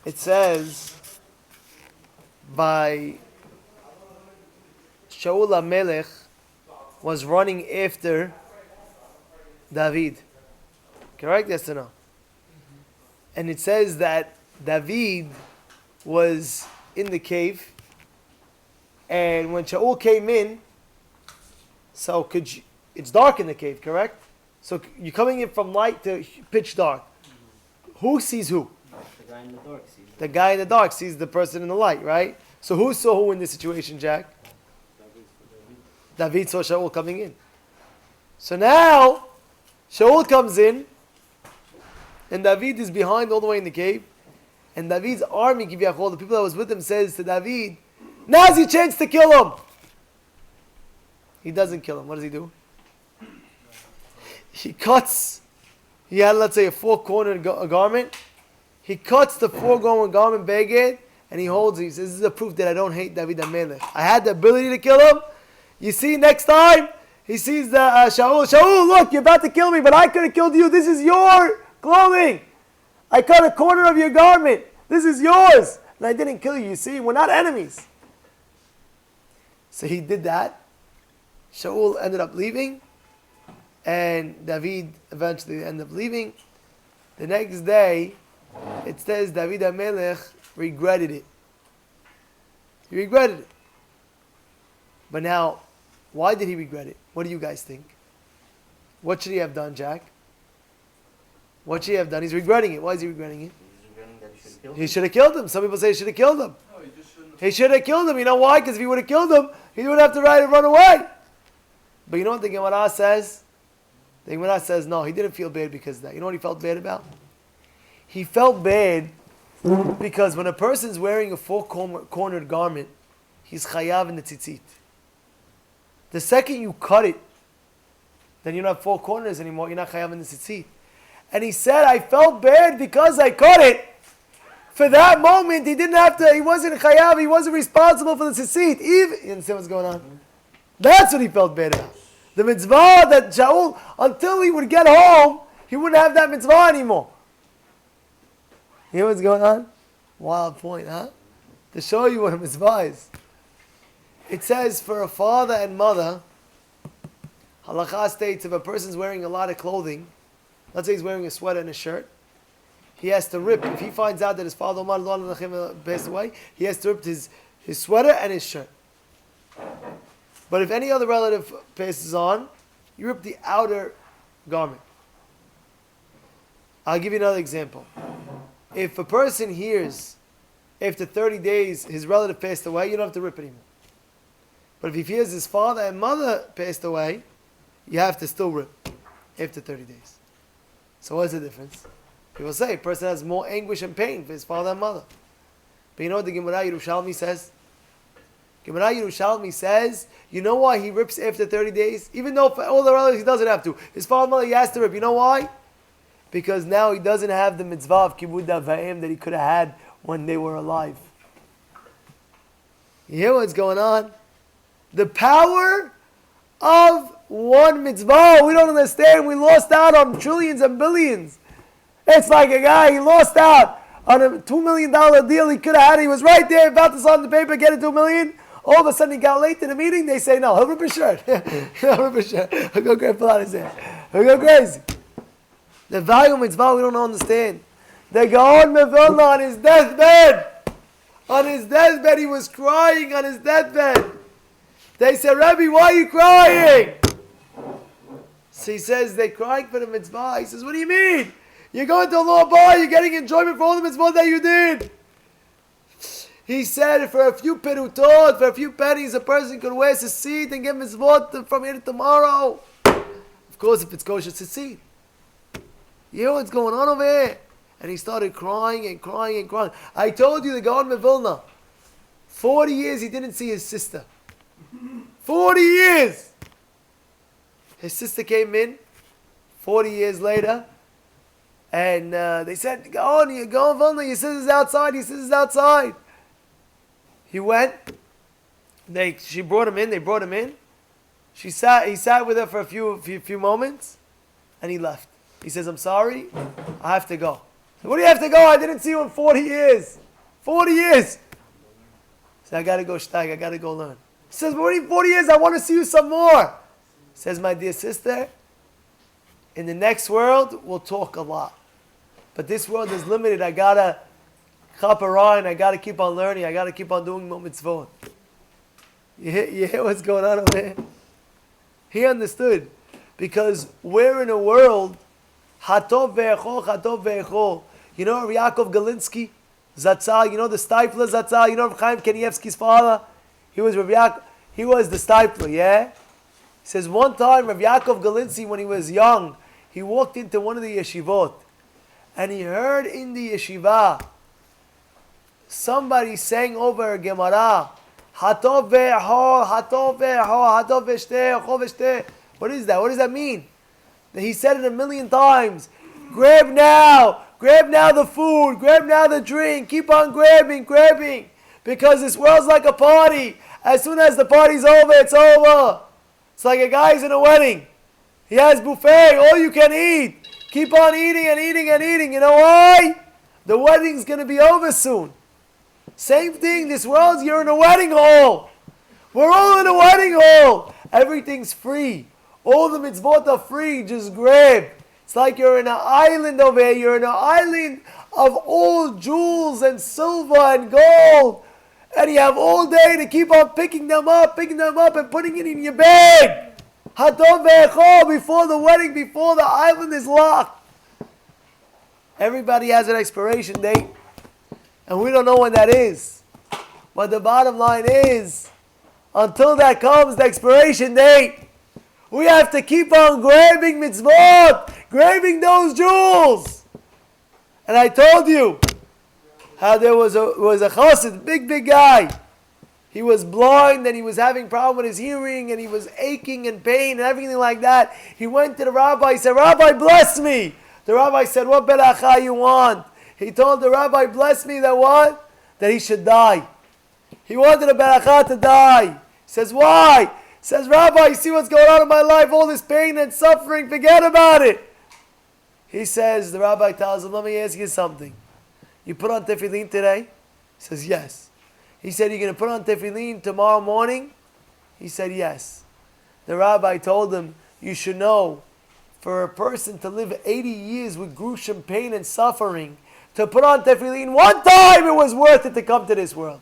it says by Shaul HaMelech was running after David. Correct? Yes or no? And it says that David was in the cave, and when Shaul came in, so it's dark in the cave, correct? So you're coming in from light to pitch dark. Who sees who? The guy in the dark sees. The guy in the dark sees the person in the light, right? So who saw who in this situation, Jack? David saw Shaul coming in. So now, Shaul comes in, and David is behind all the way in the cave, and David's army, the people that was with him, says to David, now's your chance to kill him. He doesn't kill him. What does he do? He had, let's say, a four-cornered garment. He cuts the four-cornered garment, beged, and he holds it. He says, this is a proof that I don't hate David HaMelech. I had the ability to kill him. You see, next time, he sees Shaul. Shaul, look, you're about to kill me, but I could have killed you. This is your clothing. I cut a corner of your garment. This is yours. And I didn't kill you. You see, we're not enemies. So he did that. Shaul ended up leaving. And David eventually ended up leaving. The next day, it says David HaMelech regretted it. He regretted it. But now, why did he regret it? What do you guys think? What should he have done, Jack? What should he have done? He's regretting it. Why is he regretting it? He's regretting that he should have killed him. He should have killed him. Some people say he should have killed him. No, he just shouldn't have. He should have killed him. You know why? Because if he would have killed him, he wouldn't have to run away. But you know what the Gemara says? The Gemara says, no, he didn't feel bad because of that. You know what he felt bad about? He felt bad because when a person's wearing a four-cornered garment, he's chayav in the tzitzit. The second you cut it, then you don't have four corners anymore. You're not chayav in the tzitzit. And he said, I felt bad because I cut it. For that moment, he didn't have to, he wasn't chayav, he wasn't responsible for the tzitzit. You understand what's going on? That's what he felt bad about. The mitzvah that Shaul, until he would get home, he wouldn't have that mitzvah anymore. You know what's going on? Wild point, huh? To show you what a mitzvah is. It says for a father and mother, halakha states if a person's wearing a lot of clothing, let's say he's wearing a sweater and a shirt, he has to rip. If he finds out that his father or mother passed away, he has to rip his sweater and his shirt. But if any other relative passes on, you rip the outer garment. I'll give you another example. If a person hears after 30 days his relative passed away, you don't have to rip anymore. But if he hears his father and mother passed away, you have to still rip after 30 days. So what's the difference? People say a person has more anguish and pain for his father and mother. But you know what the Gemara Yerushalmi says? Gemara Yerushalmi says, you know why he rips after 30 days? Even though for all the relatives he doesn't have to. His father and mother he has to rip. You know why? Because now he doesn't have the mitzvah of kibud avayim that he could have had when they were alive. You hear what's going on? The power of one mitzvah. We don't understand. We lost out on trillions and billions. It's like a guy, he lost out on a $2 million deal he could have had. He was right there about to sign the paper, get it to $1 million. All of a sudden he got late to the meeting. They say, no, he'll rip his shirt. He'll rip his shirt. He'll go crazy. Pull out his hair. He'll go crazy. The value of mitzvah we don't understand. The Gaon Mevilna on his deathbed. On his deathbed, he was crying on his deathbed. They said, Rabbi, why are you crying? So he says, they're crying for the mitzvah. He says, what do you mean? You're going to a law bar, you're getting enjoyment for all the mitzvah that you did. He said, for a few perutot, for a few pennies, a person could wear a seat and get mitzvot from here to tomorrow. Of course, if it's kosher, it's a seat. You know what's going on over here? And he started crying and crying and crying. I told you the Gaon Mevilna, 40 years he didn't see his sister. 40 years! His sister came in 40 years later, and they said, Gaon Mevilna, your sister's outside, your sister's outside. He went, she brought him in, they brought him in. He sat with her for a few moments, and he left. He says, I'm sorry, I have to go. What do you have to go? I didn't see you in 40 years. 40 years. So I got to go shtag. I got to go learn. He says, but what do you 40 years? I want to see you some more. Says, my dear sister, in the next world, we'll talk a lot. But this world is limited. I got to chaparah, and I got to keep on learning. I got to keep on doing more mitzvot. You hear what's going on over here? He understood. Because we're in a world, hatov ve'echo, hatov ve'echo. You know Yaakov Galinsky, Zatzal, you know the Stifler Zatzal, you know Chaim Kanievsky's father? He was the Stifler, yeah? He says one time Rav Yaakov Galinsky, when he was young, he walked into one of the yeshivot, and he heard in the yeshiva somebody saying over a Gemara, hatov ve'echo, hatov ve'echo, hatov ve'shteh, echo ve'shteh. What is that? What does that mean? He said it 1,000,000 times. Grab now the food, grab now the drink, keep on grabbing, because this world's like a party. As soon as the party's over, it's over. It's like a guy's in a wedding. He has buffet, all you can eat. Keep on eating and eating and eating. You know why? The wedding's going to be over soon. Same thing, this world's, you're in a wedding hall. We're all in a wedding hall. Everything's free. All the mitzvot are free, just grab. It's like you're in an island over here. You're in an island of all jewels and silver and gold. And you have all day to keep on picking them up and putting it in your bag. Hatov ve'echo, before the wedding, before the island is locked. Everybody has an expiration date. And we don't know when that is. But the bottom line is, until that comes, the expiration date, we have to keep on grabbing mitzvot, grabbing those jewels. And I told you how there was a chassid, big guy. He was blind and he was having problem with his hearing and he was aching and pain and everything like that. He went to the rabbi, he said, Rabbi, bless me. The rabbi said, what beracha you want? He told the rabbi, bless me, that what? That he should die. He wanted a beracha to die. He says, why? He says, Rabbi, you see what's going on in my life, all this pain and suffering, forget about it. He says, the rabbi tells him, let me ask you something. You put on tefillin today? He says, yes. He said, you're going to put on tefillin tomorrow morning? He said, yes. The rabbi told him, you should know, for a person to live 80 years with gruesome pain and suffering, to put on tefillin one time, it was worth it to come to this world.